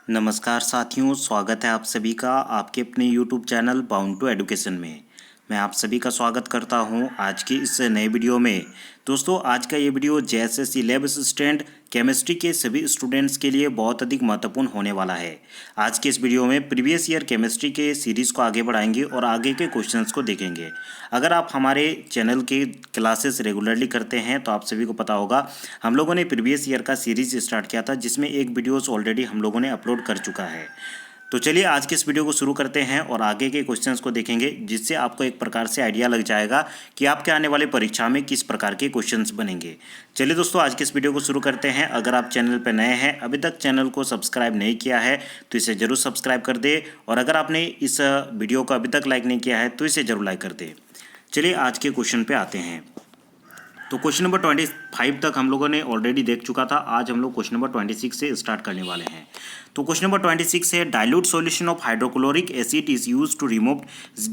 नमस्कार साथियों, स्वागत है आप सभी का आपके अपने YouTube channel bound to education में। मैं आप सभी का स्वागत करता हूं आज की इस नए वीडियो में। दोस्तों, आज का ये video JSSC lab assistant chemistry के सभी स्टूडेंट्स के लिए बहुत अधिक महत्वपूर्ण होने वाला है। आज के इस वीडियो में प्रीवियस ईयर केमिस्ट्री के सीरीज़ को आगे बढ़ाएंगे और आगे के क्वेश्चंस को देखेंगे। अगर आप हमारे चैनल के क्लासेस रेगुलरली करते हैं तो आप सभी को पता होगा हम लोगों ने प्रीवियस ईयर का सीरीज़ स्टार्ट किया था, जिसमें एक वीडियोस ऑलरेडी हम लोगों ने अपलोड कर चुका है। तो चलिए आज के इस वीडियो को शुरू करते हैं और आगे के क्वेश्चंस को देखेंगे, जिससे आपको एक प्रकार से आइडिया लग जाएगा कि आपके आने वाले परीक्षा में किस प्रकार के क्वेश्चंस बनेंगे। चलिए दोस्तों, आज के इस वीडियो को शुरू करते हैं। अगर आप चैनल पर नए हैं, अभी तक चैनल को सब्सक्राइब नहीं किया है तो इसे ज़रूर सब्सक्राइब कर दे, और अगर आपने इस वीडियो को अभी तक लाइक नहीं किया है तो इसे ज़रूर लाइक कर दे। चलिए आज के क्वेश्चन पे आते हैं। तो क्वेश्चन नंबर 25 तक हम लोगों ने ऑलरेडी देख चुका था। आज हम लोग क्वेश्चन नंबर 26 से स्टार्ट करने वाले हैं। तो क्वेश्चन नंबर 26 है, dilute solution of hydrochloric acid is use to remove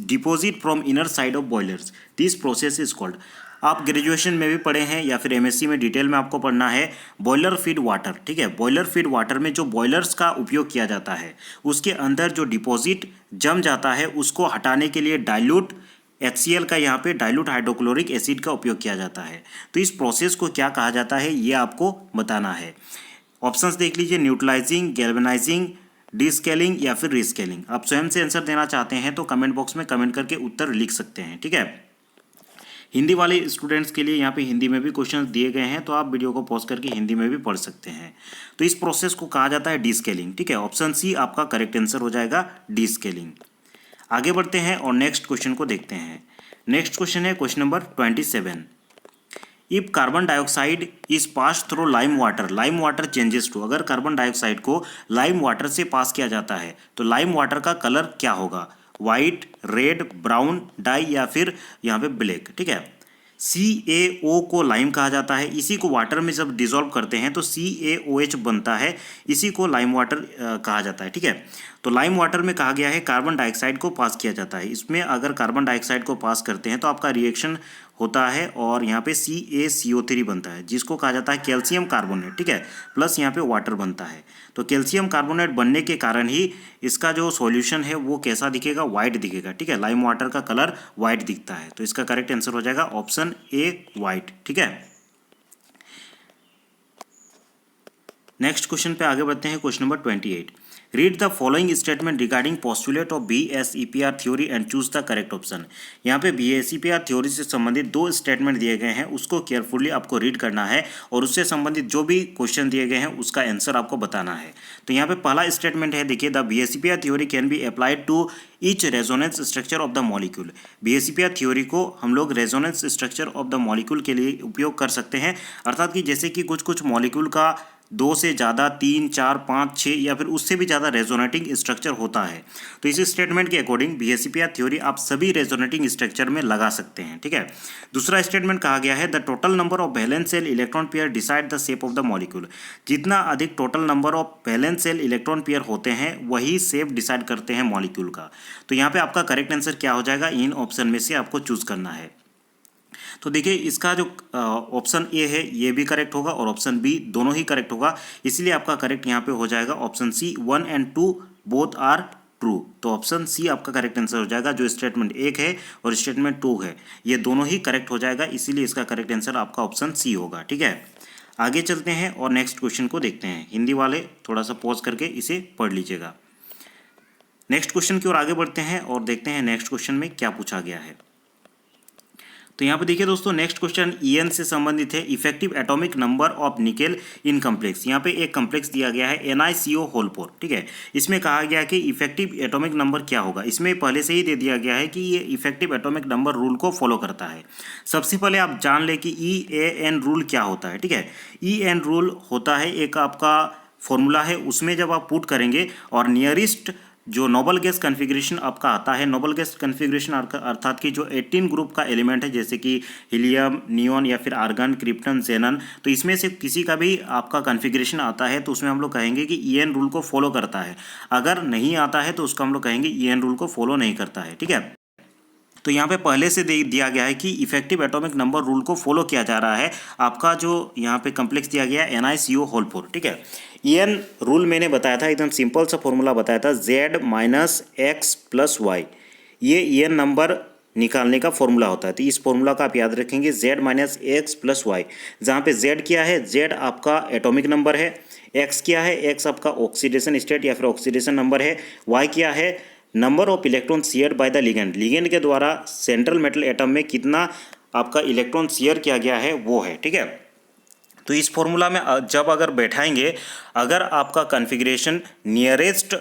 deposit from inner side of boilers, this process is called. आप ग्रेजुएशन में भी पढ़े हैं या फिर एमएससी में डिटेल में आपको पढ़ना है। बॉयलर फीड वाटर, ठीक है, बॉयलर फीड वाटर में जो बॉयलर्स का उपयोग किया जाता है उसके अंदर जो डिपॉजिट जम जाता है उसको हटाने के लिए डाइल्यूट HCl का यहाँ पे डाइल्यूट हाइड्रोक्लोरिक एसिड का उपयोग किया जाता है। तो इस प्रोसेस को क्या कहा जाता है ये आपको बताना है। ऑप्शंस देख लीजिए, न्यूट्रलाइजिंग, गैल्वेनाइजिंग, डिस्केलिंग या फिर रिस्केलिंग। आप स्वयं से आंसर देना चाहते हैं तो कमेंट बॉक्स में कमेंट करके उत्तर लिख सकते हैं, ठीक है। हिंदी वाले स्टूडेंट्स के लिए यहाँ पे हिंदी में भी क्वेश्चन दिए गए हैं, तो आप वीडियो को पॉज करके हिंदी में भी पढ़ सकते हैं। तो इस प्रोसेस को कहा जाता है डिस्केलिंग, ठीक है। ऑप्शन सी आपका करेक्ट आंसर हो जाएगा, डिस्केलिंग। आगे बढ़ते हैं और नेक्स्ट क्वेश्चन को देखते हैं। नेक्स्ट क्वेश्चन है question number 27। If carbon dioxide is pass through lime water changes to, अगर कार्बन डाइऑक्साइड को लाइम वाटर से पास किया जाता है तो लाइम वाटर का कलर क्या होगा? वाइट, रेड, ब्राउन, डाई या फिर यहाँ पे ब्लैक, ठीक है। CaO को लाइम कहा जाता है। इसी को वाटर में जब डिसॉल्व करते हैं तो CaOH बनता है, इसी को लाइम वाटर कहा जाता है, ठीक है। तो लाइम वाटर में कहा गया है कार्बन डाइऑक्साइड को पास किया जाता है। इसमें अगर कार्बन डाइऑक्साइड को पास करते हैं तो आपका रिएक्शन होता है और यहाँ पे CaCO3 बनता है, जिसको कहा जाता है कैल्शियम कार्बोनेट, ठीक है, प्लस यहाँ पे वाटर बनता है। तो कैल्शियम कार्बोनेट बनने के कारण ही इसका जो सॉल्यूशन है वो कैसा दिखेगा? वाइट दिखेगा, ठीक है। लाइम वाटर का कलर वाइट दिखता है, तो इसका करेक्ट आंसर हो जाएगा ऑप्शन ए, वाइट, ठीक है। नेक्स्ट क्वेश्चन पे आगे बढ़ते हैं। Question number 28। Read the following statement regarding postulate of BSEPR theory and choose the correct option. यहाँ पे BSEPR थ्योरी से संबंधित दो स्टेटमेंट दिए गए हैं, उसको केयरफुली आपको रीड करना है और उससे संबंधित जो भी क्वेश्चन दिए गए हैं उसका आंसर आपको बताना है। तो यहाँ पे पहला स्टेटमेंट है, देखिए, the BSEPR theory can be applied to each resonance structure of the molecule. BSEPR theory को हम लोग resonance structure of the molecule के लिए उपयोग कर सकते हैं, अर्थात कि जैसे कि कुछ कुछ मॉलिक्यूल का 2 से ज़्यादा, 3, 4, 5, 6 या फिर उससे भी ज़्यादा रेजोनेटिंग स्ट्रक्चर होता है। तो इस स्टेटमेंट के अकॉर्डिंग BSEPR थ्योरी आप सभी रेजोनेटिंग स्ट्रक्चर में लगा सकते हैं, ठीक है। दूसरा स्टेटमेंट कहा गया है, the total number of valence shell electron pair decide the shape of the molecule. जितना अधिक total number of valence shell electron pair होते हैं वही शेप डिसाइड करते हैं मॉलिक्यूल का। तो यहाँ पे आपका करेक्ट आंसर क्या हो जाएगा? इन ऑप्शन में से आपको चूज करना है। तो देखिए, इसका जो ऑप्शन ए है ये भी करेक्ट होगा और ऑप्शन बी दोनों ही करेक्ट होगा, इसलिए आपका करेक्ट यहाँ पे हो जाएगा ऑप्शन सी, 1 और 2 बोथ आर ट्रू। तो ऑप्शन सी आपका करेक्ट आंसर हो जाएगा। जो स्टेटमेंट 1 है और स्टेटमेंट 2 है ये दोनों ही करेक्ट हो जाएगा, इसीलिए इसका करेक्ट आंसर आपका ऑप्शन सी होगा, ठीक है। आगे चलते हैं और नेक्स्ट क्वेश्चन को देखते हैं। हिंदी वाले थोड़ा सा पॉज करके इसे पढ़ लीजिएगा। नेक्स्ट क्वेश्चन की ओर आगे बढ़ते हैं और देखते हैं नेक्स्ट क्वेश्चन में क्या पूछा गया है। तो यहाँ पे देखिए दोस्तों, नेक्स्ट क्वेश्चन EN से संबंधित है, effective atomic number of nickel in complex. यहाँ पे एक कम्प्लेक्स दिया गया है NiCO4, ठीक है। इसमें कहा गया है कि इफेक्टिव एटॉमिक नंबर क्या होगा। इसमें पहले से ही दे दिया गया है कि ये इफेक्टिव एटॉमिक नंबर रूल को फॉलो करता है। सबसे पहले आप जान लें कि EAN रूल क्या होता है, ठीक है। EN रूल होता है एक आपका फॉर्मूला है, उसमें जब आप पुट करेंगे और नियरेस्ट जो नोबल गैस कन्फिग्रेशन आपका आता है, नोबल गैस कन्फिग्रेशन अर्थात कि जो 18 ग्रुप का एलिमेंट है, जैसे कि हीलियम, नियॉन या फिर आर्गन, क्रिप्टन, जेनन, तो इसमें से किसी का भी आपका कन्फिग्रेशन आता है तो उसमें हम लोग कहेंगे कि EN रूल को फॉलो करता है। अगर नहीं आता है तो उसका हम लोग कहेंगे EN रूल को फॉलो नहीं करता है, ठीक है। तो यहाँ पे पहले से दिया गया है कि इफेक्टिव एटॉमिक नंबर रूल को फॉलो किया जा रहा है। आपका जो यहाँ पे कम्प्लेक्स दिया गया है NiCO4, ठीक है। EN रूल मैंने बताया था, एकदम सिंपल सा फॉर्मूला बताया था, Z minus X plus Y, ये EN नंबर निकालने का फॉर्मूला होता है। तो इस फॉर्मूला का आप याद रखेंगे, Z minus X plus Y, जहाँ पे Z क्या है, Z आपका एटॉमिक नंबर है, X क्या है, X आपका ऑक्सीडेशन स्टेट या फिर ऑक्सीडेशन नंबर है, Y क्या है, number of electron shared by the ligand, ligand के द्वारा सेंट्रल मेटल एटम में कितना आपका इलेक्ट्रॉन शेयर किया गया है वो है, ठीक है। तो इस फॉर्मूला में जब अगर बैठाएंगे, अगर आपका कॉन्फ़िगरेशन नियरेस्ट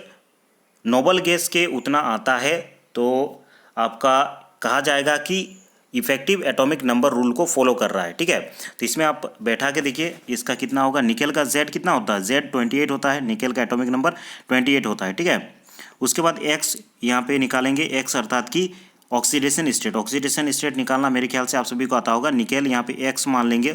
नोबल गैस के उतना आता है तो आपका कहा जाएगा कि इफेक्टिव एटॉमिक नंबर रूल को फॉलो कर रहा है, ठीक है। तो इसमें आप बैठा के देखिए, इसका कितना होगा, निकेल का Z कितना होता है, Z 28 होता है, निकेल का एटॉमिक नंबर 28 होता है, ठीक है। उसके बाद X यहाँ पे निकालेंगे, X अर्थात कि ऑक्सीडेशन स्टेट, ऑक्सीडेशन स्टेट निकालना मेरे ख्याल से आप सभी को आता होगा। निकेल यहाँ पे X मान लेंगे,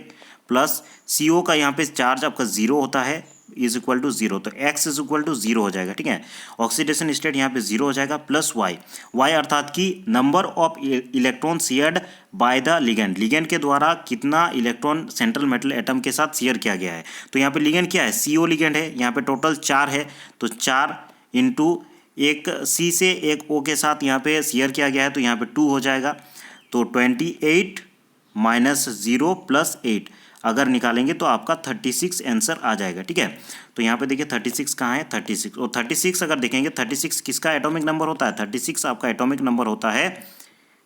प्लस CO का यहाँ पे चार्ज आपका 0 होता है, इज इक्वल टू 0, तो X इज इक्वल टू 0 हो जाएगा, ठीक है। ऑक्सीडेशन स्टेट यहाँ पे 0 हो जाएगा, प्लस Y अर्थात कि number of electron shared by the ligand, ligand के द्वारा कितना इलेक्ट्रॉन सेंट्रल मेटल एटम के साथ शेयर किया गया है। तो यहाँ पे लिगेंड क्या है, CO लिगेंड है, यहाँ पे टोटल 4 है, तो 4 इंटू एक C से एक O के साथ यहाँ पे शेयर किया गया है, तो यहाँ पे 2 हो जाएगा। तो 28 माइनस 0 प्लस 8 अगर निकालेंगे तो आपका 36 आंसर आ जाएगा, ठीक है। तो यहाँ पे देखिए 36 कहाँ है, 36, और 36 अगर देखेंगे 36 किसका एटॉमिक नंबर होता है, 36 आपका एटॉमिक नंबर होता है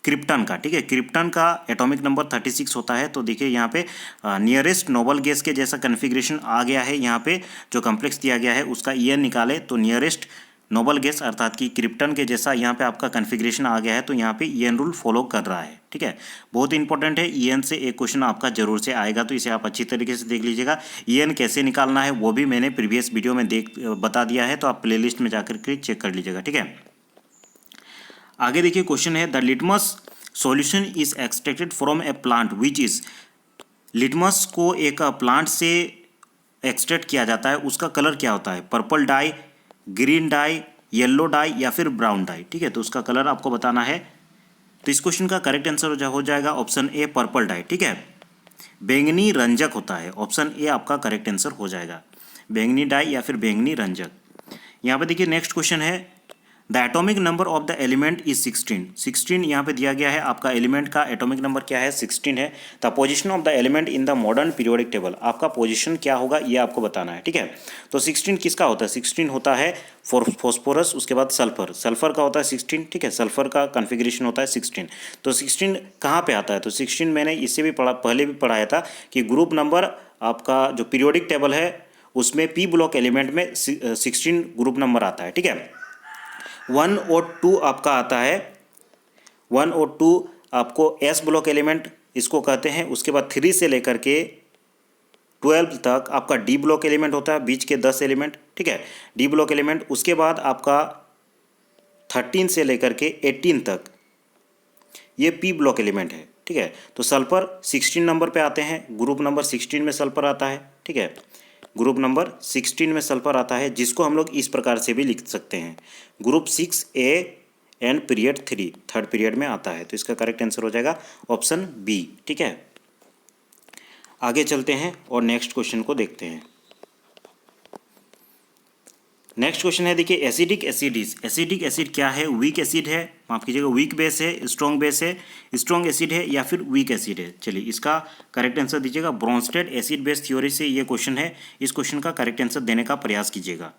क्रिप्टन का, ठीक है। क्रिप्टन का एटॉमिक नंबर 36 होता है। तो देखिए यहाँ पे नियरेस्ट नोबल गैस के जैसा कन्फिग्रेशन आ गया है, यहाँ पे जो कम्प्लेक्स दिया गया है उसका EN निकाले तो नियरेस्ट नोबल गैस अर्थात कि क्रिप्टन के जैसा यहाँ पे आपका कन्फिग्रेशन आ गया है, तो यहाँ पे EN रूल फॉलो कर रहा है, ठीक है। बहुत इंपॉर्टेंट है, EN से एक क्वेश्चन आपका जरूर से आएगा, तो इसे आप अच्छी तरीके से देख लीजिएगा। EN कैसे निकालना है वो भी मैंने प्रीवियस वीडियो में बता दिया है, तो आप प्लेलिस्ट में जाकर के चेक कर लीजिएगा, ठीक है। आगे देखिए क्वेश्चन है, the litmus solution is extracted from A plant which is, litmus को एक प्लांट से एक्सट्रैक्ट किया जाता है, उसका कलर क्या होता है, purple dye, green dye, yellow dye या फिर ब्राउन डाई, ठीक है। तो उसका कलर आपको बताना है। तो इस क्वेश्चन का करेक्ट आंसर हो जाएगा ऑप्शन ए पर्पल डाई, ठीक है। बैंगनी रंजक होता है, ऑप्शन ए आपका करेक्ट आंसर हो जाएगा, बैंगनी डाई या फिर बैंगनी रंजक। यहाँ पे देखिए नेक्स्ट क्वेश्चन है, the atomic number of the element is 16, 16 यहाँ पे दिया गया है, आपका एलिमेंट का एटॉमिक नंबर क्या है, 16 है। The position of the element in the modern periodic table, आपका पोजीशन क्या होगा ये आपको बताना है, ठीक है। तो 16 किसका होता है, 16 होता है फॉस्फोरस, उसके बाद सल्फर, सल्फर का होता है 16, ठीक है, सल्फर का कन्फिग्रेशन होता है 16। तो 16 कहाँ पे आता है, तो 16 मैंने इससे भी पहले भी पढ़ाया था कि ग्रुप नंबर आपका जो पीरियोडिक टेबल है उसमें P ब्लॉक एलिमेंट में 16 ग्रुप नंबर आता है, ठीक है। 1 और 2 आपका आता है, 1 और 2 आपको S ब्लॉक एलिमेंट इसको कहते हैं। उसके बाद 3 से लेकर के 12 तक आपका D ब्लॉक एलिमेंट होता है, बीच के 10 एलिमेंट, ठीक है, D ब्लॉक एलिमेंट। उसके बाद आपका 13 से लेकर के 18 तक ये P ब्लॉक एलिमेंट है, ठीक है। तो सल्फर 16 नंबर पे आते हैं, ग्रुप नंबर 16 में सल्फर आता है, ठीक है, ग्रुप नंबर 16 में सल्फर आता है, जिसको हम लोग इस प्रकार से भी लिख सकते हैं, group 6A and period 3, third period में आता है। तो इसका करेक्ट आंसर हो जाएगा ऑप्शन बी, ठीक है। आगे चलते हैं और नेक्स्ट क्वेश्चन को देखते हैं। नेक्स्ट क्वेश्चन है, देखिए एसिडिक एसिडीज, एसिडिक एसिड क्या है, वीक एसिड है, माफ कीजिएगा वीक बेस है, स्ट्रॉन्ग बेस है, स्ट्रॉन्ग एसिड है या फिर वीक एसिड है। चलिए इसका करेक्ट आंसर दीजिएगा। ब्रोंस्टेड एसिड बेस थ्योरी से ये क्वेश्चन है, इस क्वेश्चन का करेक्ट आंसर देने का प्रयास कीजिएगा।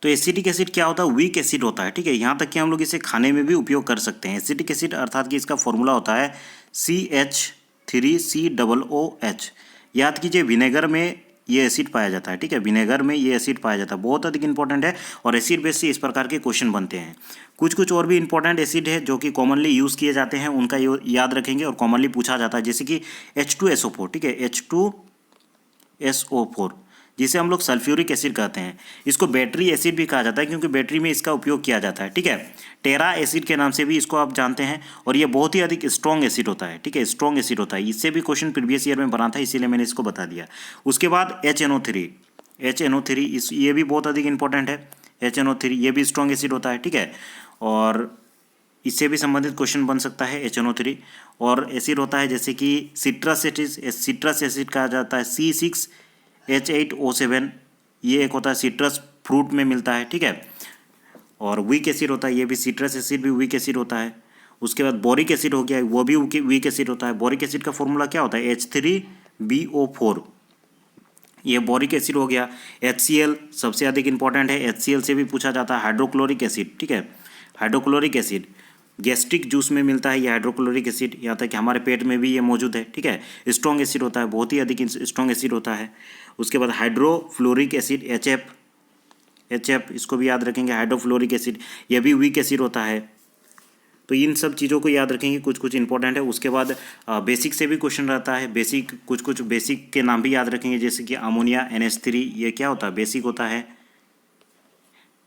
तो एसिडिक एसिड क्या होता है, वीक एसिड होता है, ठीक है। यहाँ तक कि हम लोग इसे खाने में भी उपयोग कर सकते हैं। एसिडिक एसिड अर्थात कि इसका फॉर्मूला होता है CH3COOH। याद कीजिए विनेगर में ये एसिड पाया जाता है, ठीक है, विनेगर में ये एसिड पाया जाता है, बहुत अधिक इंपॉर्टेंट है। और एसिड बेस से इस प्रकार के क्वेश्चन बनते हैं। कुछ और भी इंपॉर्टेंट एसिड है जो कि कॉमनली यूज़ किए जाते हैं, उनका याद रखेंगे और कॉमनली पूछा जाता है, जैसे कि H2SO4, ठीक है, H2SO4 जिसे हम लोग सल्फ्यूरिक एसिड कहते हैं। इसको बैटरी एसिड भी कहा जाता है क्योंकि बैटरी में इसका उपयोग किया जाता है, ठीक है। टेरा एसिड के नाम से भी इसको आप जानते हैं। और ये बहुत ही अधिक स्ट्रॉन्ग एसिड होता है, ठीक है, स्ट्रॉन्ग एसिड होता है। इससे भी क्वेश्चन प्रीवियस ईयर में बना था, इसीलिए मैंने इसको बता दिया। उसके बाद HNO3 ये भी बहुत अधिक इंपॉर्टेंट है। HNO3 ये भी स्ट्रॉन्ग एसिड होता है, ठीक है। और इससे भी संबंधित क्वेश्चन बन सकता है HNO3। और एसिड होता है जैसे कि सिट्रस एसिड, सिट्रस एसिड कहा जाता है C6H8O7, ये एक होता है सिट्रस फ्रूट में मिलता है, ठीक है। और वीक एसिड होता है, ये भी सिट्रस एसिड भी वीक एसिड होता है। उसके बाद बोरिक एसिड हो गया, वो भी वीक एसिड होता है। बोरिक एसिड का फॉर्मूला क्या होता है, H3BO4, ये बोरिक एसिड हो गया। HCl सबसे अधिक इंपॉर्टेंट है, HCl से भी पूछा जाता है। हाइड्रोक्लोरिक एसिड, ठीक है, हाइड्रोक्लोरिक एसिड गैस्ट्रिक जूस में मिलता है ये हाइड्रोक्लोरिक एसिड, यहाँ तक कि हमारे पेट में भी ये मौजूद है, ठीक है। स्ट्रॉन्ग एसिड होता है, बहुत ही अधिक स्ट्रॉन्ग एसिड होता है। उसके बाद हाइड्रोफ्लोरिक एसिड HF, इसको भी याद रखेंगे। हाइड्रोफ्लोरिक एसिड ये भी वीक एसिड होता है। तो इन सब चीज़ों को याद रखेंगे, कुछ कुछ इंपॉर्टेंट है। उसके बाद बेसिक से भी क्वेश्चन रहता है, बेसिक कुछ बेसिक के नाम भी याद रखेंगे, जैसे कि अमोनिया NH3, ये क्या होता है, बेसिक होता है।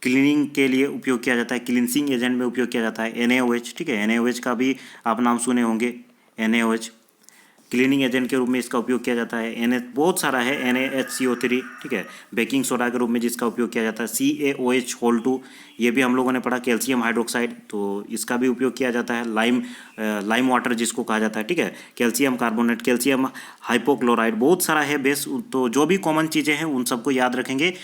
क्लीनिंग के लिए उपयोग किया जाता है, क्लिनसिंग एजेंट में उपयोग किया जाता है। NaOH, ठीक है, NaOH का भी आप नाम सुने होंगे। NaOH क्लीनिंग एजेंट के रूप में इसका उपयोग किया जाता है। बहुत सारा है, NaHCO3, ठीक है, बेकिंग सोडा के रूप में जिसका उपयोग किया जाता है। CaOH2, ये भी हम लोगों ने पढ़ा, कैल्शियम हाइड्रोक्साइड, तो इसका भी उपयोग किया जाता है। लाइम वाटर जिसको कहा जाता है, ठीक है, कैल्शियम कार्बोनेट, कैल्शियम हाइपोक्लोराइड, बहुत सारा है बेस। तो जो भी कॉमन चीज़ें हैं उन सबको याद रखेंगे,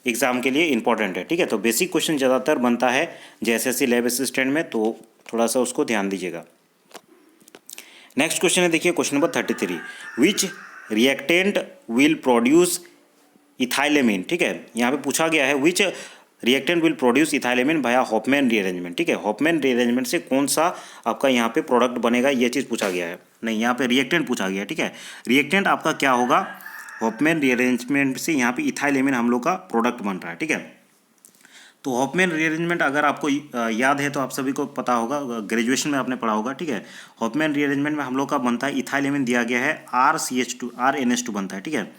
एग्जाम के लिए इंपॉर्टेंट है, ठीक है। तो बेसिक क्वेश्चन ज़्यादातर बनता है JSSC लैब असिस्टेंट में, तो थोड़ा सा उसको ध्यान दीजिएगा। नेक्स्ट क्वेश्चन है, देखिए question number 33, which reactant will produce ethylamine, ठीक है, यहाँ पे पूछा गया है which reactant will produce ethylamine by Hofmann rearrangement, ठीक है। हॉफमैन रीअरेंजमेंट से कौन सा आपका यहाँ पे प्रोडक्ट बनेगा, ये चीज़ पूछा गया है। नहीं, यहाँ पे रिएक्टेंट पूछा गया है, ठीक है। रिएक्टेंट आपका क्या होगा, हॉफमैन रीअरेंजमेंट से यहाँ पे इथाइलेमिन हम लोग का प्रोडक्ट बन रहा है, ठीक है। तो हॉफमैन रीअरेंजमेंट अगर आपको याद है तो आप सभी को पता होगा, ग्रेजुएशन में आपने पढ़ा होगा, ठीक है। हॉफमैन रीअरेंजमेंट में हम लोग का बनता है, इथाइलेमिन दिया गया है, RNH2 बनता है, ठीक है।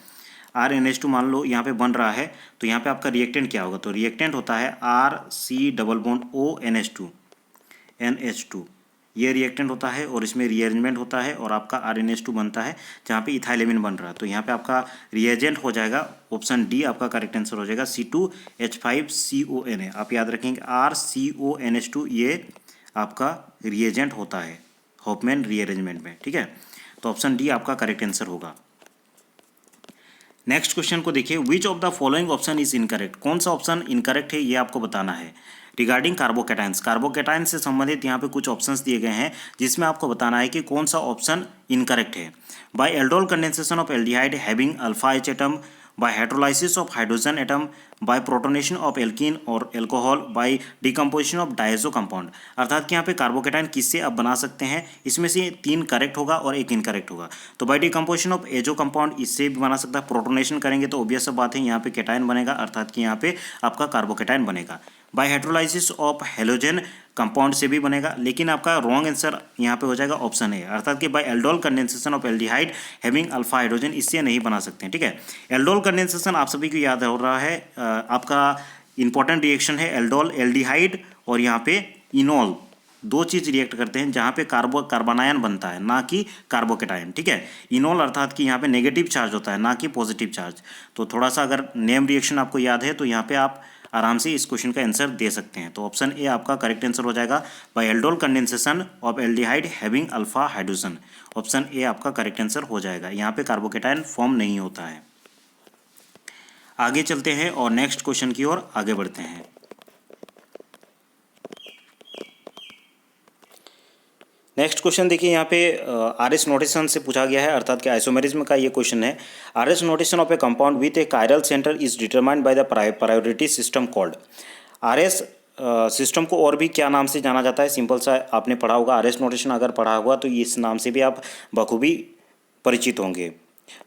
RNH2 मान लो यहाँ पे बन रहा है, तो यहाँ पे आपका रिएक्टेंट क्या होगा, तो रिएक्टेंट होता है RC≡ONH2, ये रिएक्टेंट होता है और इसमें रीअरेंजमेंट होता है और आपका RNH2 बनता है, जहाँ पे इथाइलेमिन बन रहा है। तो यहाँ पे आपका रिएजेंट हो जाएगा ऑप्शन डी, आपका करेक्ट आंसर हो जाएगा C2H5CONA। आप याद रखेंगे RCONH2 ये आपका रिएजेंट होता है हॉफमैन रीअरेंजमेंट में, ठीक है। तो ऑप्शन डी आपका करेक्ट आंसर होगा। नेक्स्ट क्वेश्चन को देखिए, विच of the following option is incorrect, कौन सा ऑप्शन इनकरेक्ट है ये आपको बताना है। रिगार्डिंग कार्बोकैटाइंस, कार्बोकैटाइंस से संबंधित यहाँ पे कुछ ऑप्शंस दिए गए हैं, जिसमें आपको बताना है कि कौन सा ऑप्शन इनकरेक्ट है। By aldol condensation of aldehyde having alpha H atom, by hydrolysis of hydrogen atom, by protonation of alkene और alcohol, by decomposition of diazo compound। अर्थात कि यहाँ पे कार्बोकेटाइन किससे आप बना सकते हैं, इसमें से 3 करेक्ट होगा और 1 इनकरेक्ट होगा। तो by decomposition of azo compound, इससे भी बना सकता है। प्रोटोनेशन करेंगे तो ऑब्वियस बात है यहाँ पे केटाइन बनेगा, अर्थात कि यहाँ पे आपका कार्बोकेटाइन बनेगा। Bye hydrolysis of halogen compound से भी बनेगा, लेकिन आपका रॉन्ग आंसर यहाँ पे हो जाएगा ऑप्शन ए, अर्थात कि by aldol condensation of aldehyde having alpha hydrogen, इससे नहीं बना सकते हैं, ठीक है। एल्डोल कंडेंसेशन आप सभी को याद हो रहा है, आपका इंपॉर्टेंट रिएक्शन है एल्डोल एल्डिहाइड और यहाँ पे इनोल, 2 चीज़ रिएक्ट करते हैं जहाँ पे कार्बोनायन बनता है, ना कि कार्बोकेटाइन, ठीक है। इनोल अर्थात कि यहाँ पे नेगेटिव चार्ज होता है, ना कि पॉजिटिव चार्ज। तो थोड़ा सा अगर नेम रिएक्शन आपको याद है तो यहाँ पे आप आराम से इस क्वेश्चन का आंसर दे सकते हैं। तो ऑप्शन ए आपका करेक्ट आंसर हो जाएगा, by aldol condensation of aldehyde having alpha hydrogen. Option A आपका करेक्ट आंसर हो जाएगा, यहाँ पे कार्बोकेटाइन फॉर्म नहीं होता है। आगे चलते हैं और नेक्स्ट क्वेश्चन की ओर आगे बढ़ते हैं। नेक्स्ट क्वेश्चन देखिए, यहाँ पे RS नोटेशन से पूछा गया है, अर्थात कि आइसोमेरिज्म का ये क्वेश्चन है। RS notation of A compound with A chiral centre is determined by the priority system called. RS system को और भी क्या नाम से जाना जाता है, सिंपल सा आपने पढ़ा होगा, RS नोटेशन अगर पढ़ा होगा तो इस नाम से भी आप बखूबी परिचित होंगे।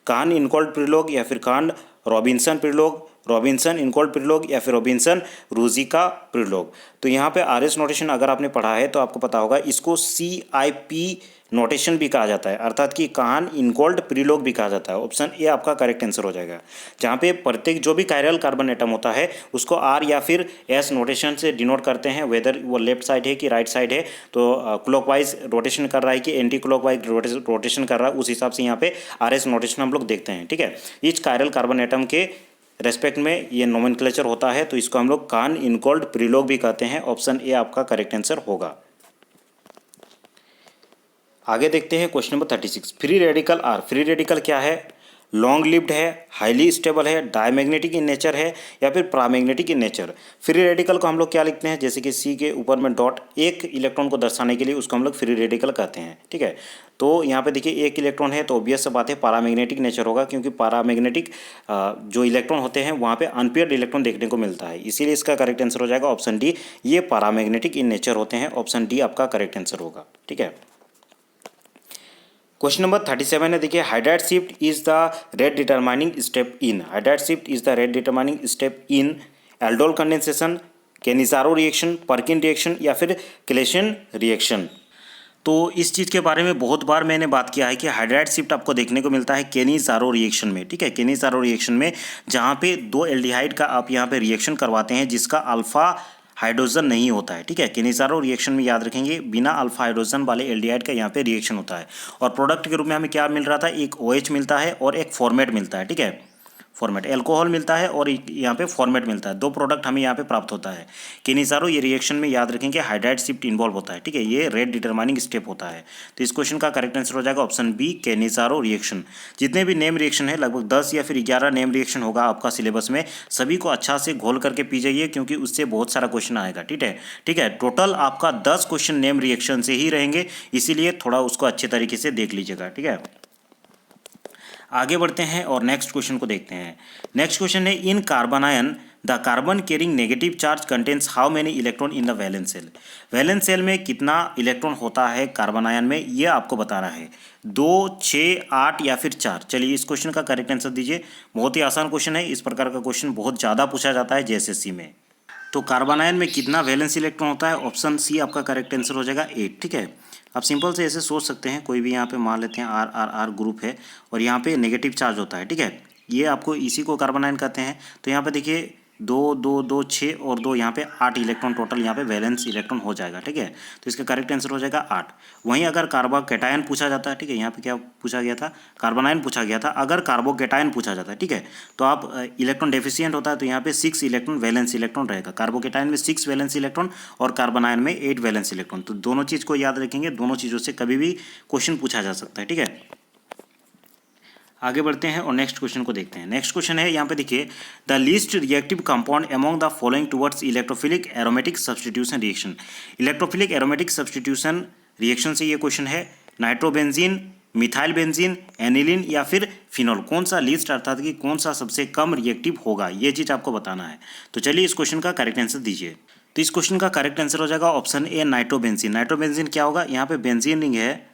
कान इनकोल्ड प्रिलोग या फिर कान रॉबिन्सन प्रिलोग, रॉबिन्सन इनकोल्ड प्रिलोग या फिर रॉबिन्सन रूजिका प्रिलोग। तो यहाँ पे RS नोटेशन अगर आपने पढ़ा है तो आपको पता होगा, इसको CIP नोटेशन भी कहा जाता है, अर्थात कि कान इनकोल्ड प्रिलोग भी कहा जाता है। ऑप्शन ए आपका करेक्ट आंसर हो जाएगा, जहाँ पे प्रत्येक जो भी कायरल कार्बन एटम होता है उसको R या फिर S नोटेशन से डिनोट करते हैं, वेदर वो लेफ्ट साइड है कि राइट साइड है। तो क्लॉकवाइज रोटेशन कर रहा है कि एंटी क्लॉकवाइज रोटेशन कर रहा है, उस हिसाब से यहाँ पे RS नोटेशन हम लोग देखते हैं, ठीक है। ईच कायरल कार्बन एटम के रेस्पेक्ट में ये नोमेनक्लेचर होता है, तो इसको हम लोग कान इनकोल्ड प्रिलोग भी कहते हैं। ऑप्शन ए आपका करेक्ट आंसर होगा। आगे देखते हैं question number 36। Free radical are, free radical क्या है? लॉन्ग लिव्ड है, हाईली स्टेबल है, डायमैग्नेटिक इन नेचर है या फिर paramagnetic in nature. Free radical को हम लोग क्या लिखते हैं, जैसे कि सी के ऊपर में डॉट, एक इलेक्ट्रॉन को दर्शाने के लिए उसको हम लोग फ्री रेडिकल कहते हैं, ठीक है। तो यहाँ पे देखिए एक इलेक्ट्रॉन है तो ऑब्वियस सा बात है पैरामैग्नेटिक नेचर होगा, क्योंकि पैरामैग्नेटिक जो इलेक्ट्रॉन होते हैं वहाँ पे अनपेयर्ड इलेक्ट्रॉन देखने को मिलता है, इसीलिए इसका करेक्ट आंसर हो जाएगा ऑप्शन डी, ये पैरामैग्नेटिक इन नेचर होते हैं। ऑप्शन डी आपका करेक्ट आंसर होगा, ठीक है। क्वेश्चन नंबर 37 है, देखिए hydride shift is the rate determining step in, hydride shift is the rate determining step in aldol condensation, Cannizzaro reaction, Perkin reaction या फिर क्लेशन रिएक्शन। तो इस चीज़ के बारे में बहुत बार मैंने बात किया है कि हाइड्राइड शिफ्ट आपको देखने को मिलता है केनिज़ारो रिएक्शन में, ठीक है। केनिज़ारो रिएक्शन में जहाँ पे दो एल्डिहाइड का आप यहाँ पे रिएक्शन करवाते हैं जिसका अल्फा हाइड्रोजन नहीं होता है, ठीक है। केनिज़ारो रिएक्शन में याद रखेंगे बिना अल्फा हाइड्रोजन वाले एल्डिहाइड का यहाँ पे रिएक्शन होता है और प्रोडक्ट के रूप में हमें क्या मिल रहा था, एक OH मिलता है और एक फॉर्मेट मिलता है, ठीक है। फॉर्मेट एल्कोहल मिलता है और यहाँ पे फॉर्मेट मिलता है, दो प्रोडक्ट हमें यहाँ पे प्राप्त होता है। केनिज़ारो ये रिएक्शन में याद रखेंगे हाइड्राइड शिफ्ट इन्वॉल्व होता है, ठीक है। ये रेट डिटरमाइनिंग स्टेप होता है। तो इस क्वेश्चन का करेक्ट आंसर हो जाएगा ऑप्शन बी, केनिज़ारो रिएक्शन। जितने भी नेम रिएक्शन है लगभग 10 या फिर 11 नेम रिएक्शन होगा आपका सिलेबस में, सभी को अच्छा से घोल करके पी जाइए क्योंकि उससे बहुत सारा क्वेश्चन आएगा, ठीक है। टोटल आपका 10 क्वेश्चन नेम रिएक्शन से ही रहेंगे, इसीलिए थोड़ा उसको अच्छे तरीके से देख लीजिएगा, ठीक है। आगे बढ़ते हैं और नेक्स्ट क्वेश्चन को देखते हैं। नेक्स्ट क्वेश्चन है, in carbon ion the carbon carrying negative charge contains how many electron in the valence shell. Valence shell में कितना इलेक्ट्रॉन होता है कार्बन आयन में, ये आपको बताना है। 2, 6, 8 या फिर 4। चलिए इस क्वेश्चन का करेक्ट आंसर दीजिए। बहुत ही आसान क्वेश्चन है, इस प्रकार का क्वेश्चन बहुत ज़्यादा पूछा जाता है JSSC में। तो कार्बन आयन में कितना वैलेंस इलेक्ट्रॉन होता है, ऑप्शन सी आपका करेक्ट आंसर हो जाएगा 8, ठीक है। आप सिंपल से ऐसे सोच सकते हैं, कोई भी यहाँ पे मान लेते हैं R ग्रुप है और यहाँ पे नेगेटिव चार्ज होता है, ठीक है। ये आपको इसी को कार्बन आयन कहते हैं। तो यहाँ पे देखिए 2, 2, 2, 6 और 2 यहाँ पे 8 इलेक्ट्रॉन टोटल यहाँ पे वैलेंस इलेक्ट्रॉन हो जाएगा, ठीक है। तो इसका करेक्ट आंसर हो जाएगा 8। वहीं अगर कार्बोकैटायन पूछा जाता है, ठीक है, यहाँ पे क्या पूछा गया था, कार्बन आयन पूछा गया था। अगर कार्बोकैटायन पूछा जाता है, ठीक है, तो आप इलेक्ट्रॉन डेफिशिएंट होता है तो यहाँ पे 6 इलेक्ट्रॉन वैलेंस इलेक्ट्रॉन रहेगा। कार्बोकैटायन में 6 वैलेंस इलेक्ट्रॉन और कार्बन आयन में 8 वैलेंस इलेक्ट्रॉन। तो दोनों चीज़ को याद रखेंगे, दोनों चीज़ों से कभी भी क्वेश्चन पूछा जा सकता है, ठीक है। आगे बढ़ते हैं और नेक्स्ट क्वेश्चन को देखते हैं। नेक्स्ट क्वेश्चन है, यहाँ पे देखिए, the least reactive compound among the following towards electrophilic aromatic substitution reaction. Electrophilic aromatic substitution reaction से ये क्वेश्चन है। नाइट्रोबेंजीन, मिथाइल बेंजीन, एनिलीन या फिर फिनॉल, कौन सा लीस्ट अर्थात कि कौन सा सबसे कम रिएक्टिव होगा, ये चीज़ आपको बताना है। तो चलिए इस क्वेश्चन का करेक्ट आंसर दीजिए। तो इस क्वेश्चन का करेक्ट आंसर हो जाएगा ऑप्शन ए, नाइट्रोबेंजीन। नाइट्रोबेंजीन क्या होगा, यहाँ पे बेंजीन रिंग है,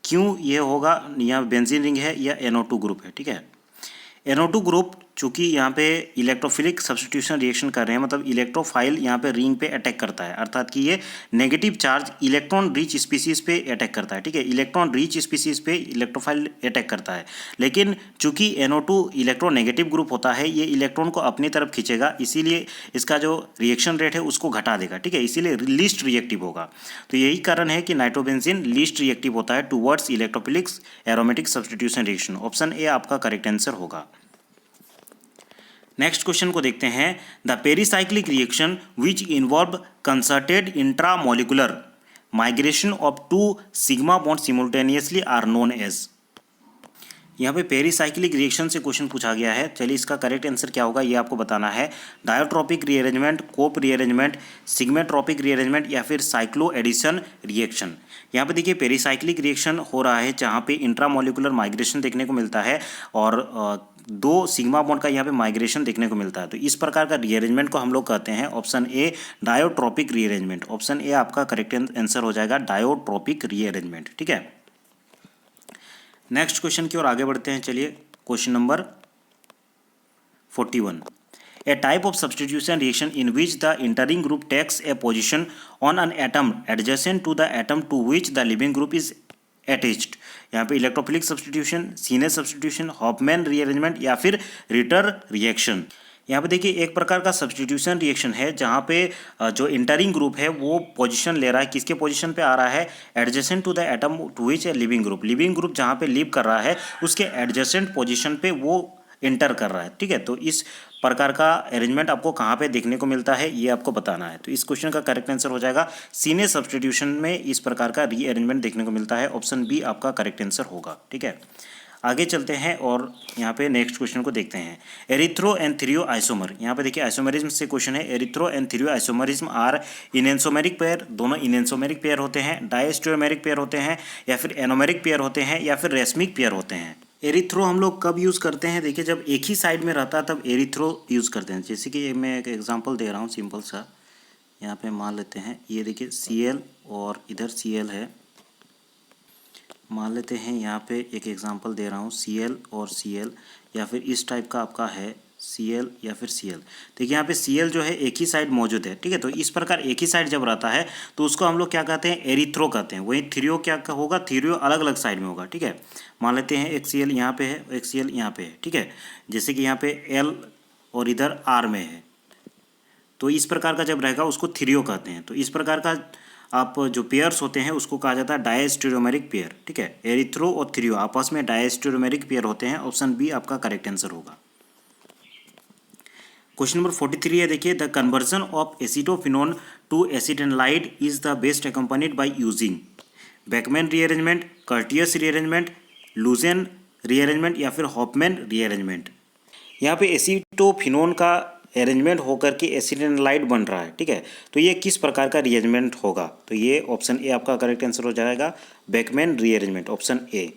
क्यों ये होगा, यहाँ बेंजीन रिंग है या NO2 ग्रुप है, ठीक है। NO2 ग्रुप चूंकि यहाँ पे इलेक्ट्रोफिलिक सब्स्टिट्यूशन रिएक्शन कर रहे हैं, मतलब इलेक्ट्रोफाइल यहाँ पे रिंग पे अटैक करता है, अर्थात कि ये negative charge electron rich species पे अटैक करता है, ठीक है। इलेक्ट्रॉन रिच स्पीसीज पे इलेक्ट्रोफाइल अटैक करता है, लेकिन चूंकि NO2 इलेक्ट्रोनेगेटिव ग्रुप होता है, ये इलेक्ट्रॉन को अपनी तरफ खींचेगा, इसीलिए इसका जो रिएक्शन रेट है उसको घटा देगा, ठीक है, इसीलिए लीस्ट रिएक्टिव होगा। तो यही कारण है कि नाइट्रोबेंजीन लीस्ट रिएक्टिव होता है towards electrophilic aromatic substitution reaction. Option A आपका करेक्ट आंसर होगा। नेक्स्ट क्वेश्चन को देखते हैं। The pericyclic reaction which involve concerted intramolecular migration of 2 sigma bond simultaneously are known as. यहाँ पे पेरीसाइक्लिक रिएक्शन से क्वेश्चन पूछा गया है। चलिए इसका करेक्ट आंसर क्या होगा ये आपको बताना है। डायोट्रोपिक रीअरेंजमेंट, कोप रीअरेंजमेंट, सिग्मेट्रोपिक रीअरेंजमेंट या फिर साइक्लो एडिशन रिएक्शन। यहाँ पे देखिए पेरीसाइक्लिक रिएक्शन हो रहा है जहाँ पे इंट्रामोलिकुलर माइग्रेशन देखने को मिलता है और 2 सिग्मा बॉन्ड का यहाँ पे माइग्रेशन देखने को मिलता है। तो इस प्रकार का रीअरेंजमेंट को हम लोग कहते हैं option A, dyotropic rearrangement. Option A आपका करेक्ट आंसर हो जाएगा डायोट्रोपिक रीअरेंजमेंट, ठीक है। नेक्स्ट क्वेश्चन की ओर आगे बढ़ते हैं। चलिए question number 41। A type of substitution reaction in which the entering group takes a position on an atom adjacent to the atom to which the leaving group is attached. यहाँ पे electrophilic substitution, cine substitution, Hofmann rearrangement या फिर Ritter reaction. यहाँ पे देखिए एक प्रकार का सब्स्टिट्यूशन रिएक्शन है जहाँ पे जो इंटरिंग ग्रुप है वो पोजीशन ले रहा है, किसके पोजीशन पे आ रहा है, adjacent to the atom to which a leaving group. Leaving group जहाँ पे लिव कर रहा है उसके एडजेसेंट पोजीशन पे वो इंटर कर रहा है, ठीक है। तो इस प्रकार का अरेंजमेंट आपको कहाँ पे देखने को मिलता है ये आपको बताना है। तो इस क्वेश्चन का करेक्ट आंसर हो जाएगा सीने सब्स्टिट्यूशन में इस प्रकार का रीअरेंजमेंट देखने को मिलता है। ऑप्शन बी आपका करेक्ट आंसर होगा, ठीक है। आगे चलते हैं और यहाँ पे नेक्स्ट क्वेश्चन को देखते हैं। एरिथ्रो एंड थ्रियो आइसोमर, यहाँ पे देखिए आइसोमरिज्म से क्वेश्चन है। Erythro and threo isomerism are enantiomeric pair, दोनों इनएंसोमेरिक पेयर होते हैं, डायस्टेरोमेरिक पेयर होते हैं, या फिर एनोमेरिक पेयर होते हैं, या फिर रेशमिक पेयर होते हैं। एरिथ्रो हम लोग कब यूज़ करते हैं, देखिए जब एक ही साइड में रहता है तब एरिथ्रो यूज़ करते हैं। जैसे कि मैं एक एग्जांपल दे रहा हूँ सिंपल सा, यहाँ पे मान लेते हैं ये देखिए Cl और इधर Cl है, मान लेते हैं यहाँ पे एक एग्जांपल दे रहा हूँ Cl और Cl, या फिर इस टाइप का आपका है Cl या फिर Cl। देखिए यहाँ पे Cl जो है एक ही साइड मौजूद है, ठीक है। तो इस प्रकार एक ही साइड जब रहता है तो उसको हम लोग क्या कहते हैं, एरिथ्रो कहते हैं। वही थ्रियो क्या होगा, थ्रियो अलग अलग साइड में होगा, ठीक है। मान लेते हैं एक Cl यहाँ पे है, एक Cl यहाँ पे है, ठीक है। जैसे कि यहाँ पे L और इधर R में है, तो इस प्रकार का जब रहेगा उसको थ्रियो कहते हैं। तो इस प्रकार का आप जो पेयर्स होते हैं उसको कहा जाता है डायस्टेरोमेरिक पेयर, ठीक है। एरिथ्रो और थ्रियो आपस में डायस्टेरोमेरिक पेयर होते हैं। ऑप्शन बी आपका करेक्ट आंसर होगा। क्वेश्चन नंबर 43 है, देखिए the conversion of acetophenone to acetanilide is the best accompanied by using Beckmann rearrangement, Curtius rearrangement, Lossen rearrangement, या फिर हॉफमैन रीअरेंजमेंट। यहाँ पे एसिटोफिनोन का अरेंजमेंट होकर के एसिटेनलाइड बन रहा है, ठीक है। तो ये किस प्रकार का रीअरेंजमेंट होगा, तो ये ऑप्शन ए आपका करेक्ट आंसर हो जाएगा, बेकमैन रीअरेंजमेंट, ऑप्शन ए।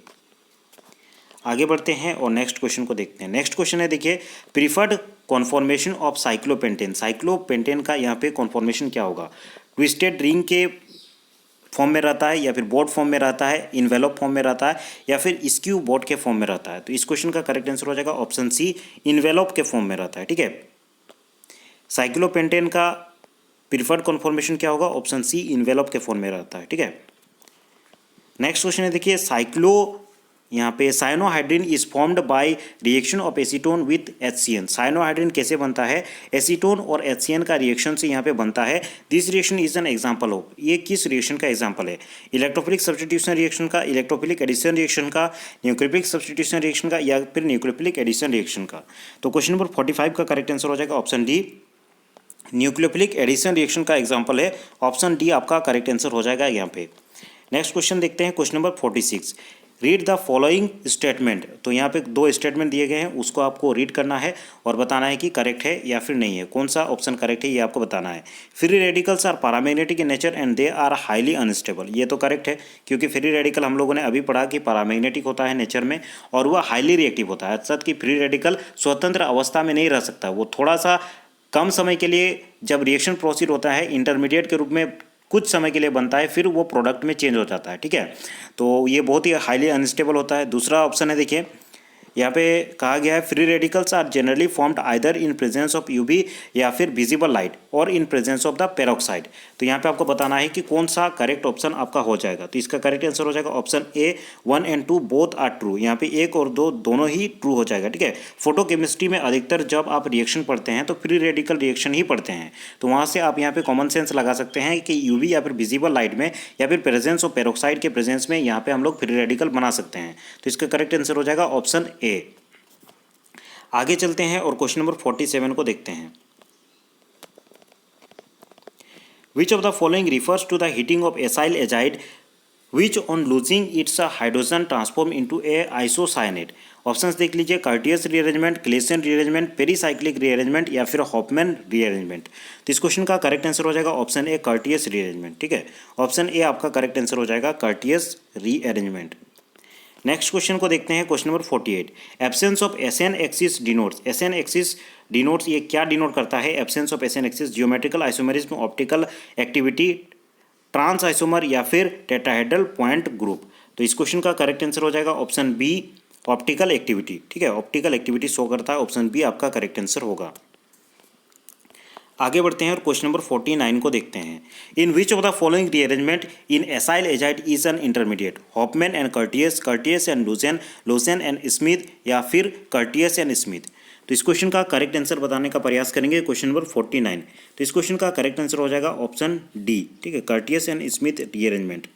आगे बढ़ते हैं और नेक्स्ट क्वेश्चन को देखते हैं। नेक्स्ट क्वेश्चन है, देखिए preferred conformation of cyclopentane. Cyclopentane का यहाँ पे कॉन्फॉर्मेशन क्या होगा, ट्विस्टेड रिंग के फॉर्म में रहता है, या फिर बोर्ड फॉर्म में रहता है, इन्वेलप फॉर्म में रहता है, या फिर स्क्यू बोर्ड के फॉर्म में रहता है। तो इस क्वेश्चन का करेक्ट आंसर हो जाएगा ऑप्शन सी, इन्वेलप के फॉर्म में रहता है, ठीक है। साइक्लोपेंटेन का प्रीफर्ड कॉन्फॉर्मेशन क्या होगा, ऑप्शन सी, इन्वेलप के फॉर्म में रहता है, ठीक है। नेक्स्ट क्वेश्चन है, देखिए यहाँ पे cyanohydrin is formed by reaction of acetone with HCN। Cyanohydrin कैसे बनता है, एसीटोन और HCN का रिएक्शन से यहाँ पे बनता है। This reaction is an example of, ये किस रिएक्शन का एग्जांपल है, इलेक्ट्रोफिलिक सब्स्टिट्यूशन रिएक्शन का, इलेक्ट्रोफिलिक एडिशन रिएक्शन का, न्यूक्लियोफिलिक सब्स्टिट्यूशन रिएक्शन का, या फिर न्यूक्लियोफिलिक एडिशन रिएक्शन का। तो क्वेश्चन नंबर 45 का करेक्ट आंसर हो जाएगा option D, nucleophilic addition reaction का एग्जाम्पल है। ऑप्शन डी आपका करेक्ट आंसर हो जाएगा यहाँ पे। नेक्स्ट क्वेश्चन देखते हैं, question number 46, read the following statement. तो यहाँ पे दो स्टेटमेंट दिए गए हैं, उसको आपको रीड करना है और बताना है कि करेक्ट है या फिर नहीं है, कौन सा ऑप्शन करेक्ट है ये आपको बताना है। Free radicals are paramagnetic in nature and they are highly unstable, ये तो करेक्ट है, क्योंकि फ्री रेडिकल हम लोगों ने अभी पढ़ा कि पैरामैग्नेटिक होता है नेचर में और वह हाईली रिएक्टिव होता है। अर्थात कि फ्री रेडिकल स्वतंत्र अवस्था में नहीं रह सकता, वो थोड़ा सा कम समय के लिए जब रिएक्शन प्रोसीड होता है इंटरमीडिएट के रूप में कुछ समय के लिए बनता है, फिर वो प्रोडक्ट में चेंज हो जाता है, ठीक है। तो ये बहुत ही हाईली अनस्टेबल होता है। दूसरा ऑप्शन है, देखिए यहाँ पे कहा गया है free radicals are generally formed either in presence of UV या फिर विजिबल लाइट और in presence of the peroxide. तो यहाँ पे आपको बताना है कि कौन सा करेक्ट ऑप्शन आपका हो जाएगा। तो इसका करेक्ट आंसर हो जाएगा ऑप्शन ए, 1 और 2 बोथ आर ट्रू। यहाँ पे 1 और 2 दोनों ही ट्रू हो जाएगा, ठीक है। फोटोकेमिस्ट्री में अधिकतर जब आप रिएक्शन पढ़ते हैं तो फ्री रेडिकल रिएक्शन ही पढ़ते हैं, तो वहाँ से आप यहाँ पे कॉमन सेंस लगा सकते हैं कि यूवी या फिर विजिबल लाइट में या फिर प्रेजेंस ऑफ पेरोक्साइड के प्रेजेंस में यहाँ पे हम लोग फ्री रेडिकल बना सकते हैं। तो इसका करेक्ट आंसर हो जाएगा ऑप्शन ए। आगे चलते हैं और क्वेश्चन नंबर 47 को देखते हैं। Which of the following refers to the heating of acyl azide which on losing its hydrogen transform into a isocyanate. Options देख लीजिए, Curtius rearrangement, Claisen rearrangement, pericyclic rearrangement, या फिर हॉफमैन रीअरेंजमेंट। तो इस question का करेक्ट आंसर हो जाएगा option A, courteous rearrangement, ठीक है। ऑप्शन ए आपका करेक्ट आंसर हो जाएगा कर्टियस रीअरेंजमेंट। नेक्स्ट क्वेश्चन को देखते हैं, question number 48, absence of SN axis denotes. SN axis denotes ये क्या डिनोट करता है, absence of SN axis, geometrical isomerism, optical activity, trans isomer, या फिर टेट्राहेड्रल पॉइंट ग्रुप। तो इस क्वेश्चन का करेक्ट आंसर हो जाएगा ऑप्शन बी, ऑप्टिकल एक्टिविटी, ठीक है। ऑप्टिकल एक्टिविटी शो करता है, ऑप्शन बी आपका करेक्ट आंसर होगा। आगे बढ़ते हैं और क्वेश्चन नंबर 49 को देखते हैं। In which of the following rearrangement in acyl azide is an intermediate, Hofmann and Curtius, Curtius and Lossen, Lossen and Schmidt, या फिर कर्टियस एंड स्मिथ। तो इस क्वेश्चन का करेक्ट आंसर बताने का प्रयास करेंगे, क्वेश्चन नंबर 49। तो इस क्वेश्चन का करेक्ट आंसर हो जाएगा ऑप्शन डी, ठीक है, कर्टियस एंड स्मिथ रीअरेंजमेंट।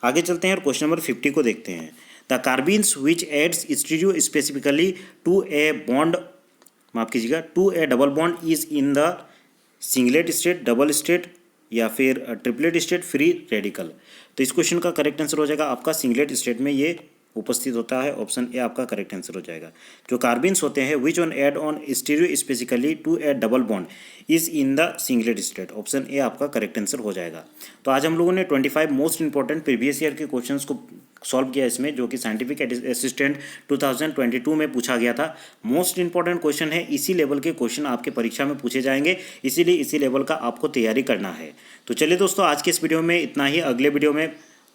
आगे चलते हैं और क्वेश्चन नंबर 50 को देखते हैं। The carbenes which adds stereospecifically to a bond, माफ कीजिएगा, to a double bond is in the singlet state, double state या फिर ट्रिपलेट स्टेट फ्री रेडिकल। तो इस क्वेश्चन का करेक्ट आंसर हो जाएगा आपका सिंगलेट स्टेट में ये उपस्थित होता है। ऑप्शन ए आपका करेक्ट आंसर हो जाएगा। जो कार्बिन्स होते हैं which one add on stereospecifically to a double bond is in the singlet state. Option A आपका करेक्ट आंसर हो जाएगा। तो आज हम लोगों ने 25 मोस्ट इंपॉर्टेंट प्रीवियस ईयर के क्वेश्चंस को सॉल्व किया इसमें, जो कि साइंटिफिक असिस्टेंट 2022 में पूछा गया था। मोस्ट इंपॉर्टेंट क्वेश्चन है, इसी लेवल के क्वेश्चन आपके परीक्षा में पूछे जाएंगे, इसीलिए इसी लेवल का आपको तैयारी करना है। तो चलिए दोस्तों, आज के इस वीडियो में इतना ही। अगले वीडियो में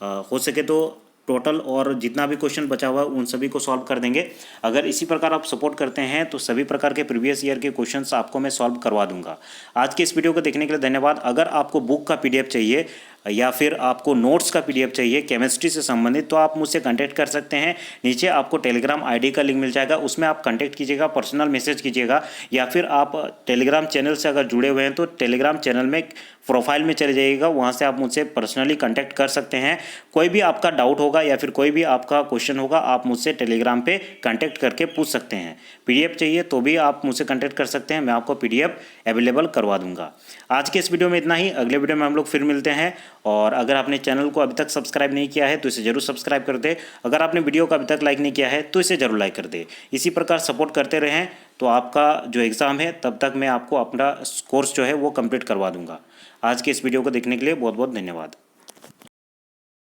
हो सके तो टोटल और जितना भी क्वेश्चन बचा हुआ है उन सभी को सॉल्व कर देंगे। अगर इसी प्रकार आप सपोर्ट करते हैं तो सभी प्रकार के प्रीवियस ईयर के क्वेश्चंस आपको मैं सॉल्व करवा दूंगा। आज के इस वीडियो को देखने के लिए धन्यवाद। अगर आपको बुक का पीडीएफ चाहिए या फिर आपको नोट्स का पीडीएफ चाहिए केमिस्ट्री से संबंधित, तो आप मुझसे कांटेक्ट कर सकते हैं। नीचे आपको टेलीग्राम आईडी का लिंक मिल जाएगा, उसमें आप कांटेक्ट कीजिएगा, पर्सनल मैसेज कीजिएगा, या फिर आप टेलीग्राम चैनल से अगर जुड़े हुए हैं तो टेलीग्राम चैनल में प्रोफाइल में चले जाइएगा, वहाँ से आप मुझसे पर्सनली कांटेक्ट कर सकते हैं। कोई भी आपका डाउट होगा या फिर कोई भी आपका क्वेश्चन होगा, आप मुझसे टेलीग्राम पे कांटेक्ट करके पूछ सकते हैं। पीडीएफ चाहिए तो भी आप मुझसे कांटेक्ट कर सकते हैं, मैं आपको पीडीएफ अवेलेबल करवा दूंगा। आज के इस वीडियो में इतना ही। अगले वीडियो में हम लोग फिर मिलते हैं। और अगर आपने चैनल को अभी तक सब्सक्राइब नहीं किया है तो इसे जरूर सब्सक्राइब कर दे। अगर आपने वीडियो को अभी तक लाइक नहीं किया है तो इसे जरूर लाइक कर दे। इसी प्रकार सपोर्ट करते रहें तो आपका जो एग्ज़ाम है तब तक मैं आपको अपना कोर्स जो है वो कंप्लीट करवा दूंगा। आज के इस वीडियो को देखने के लिए बहुत बहुत धन्यवाद।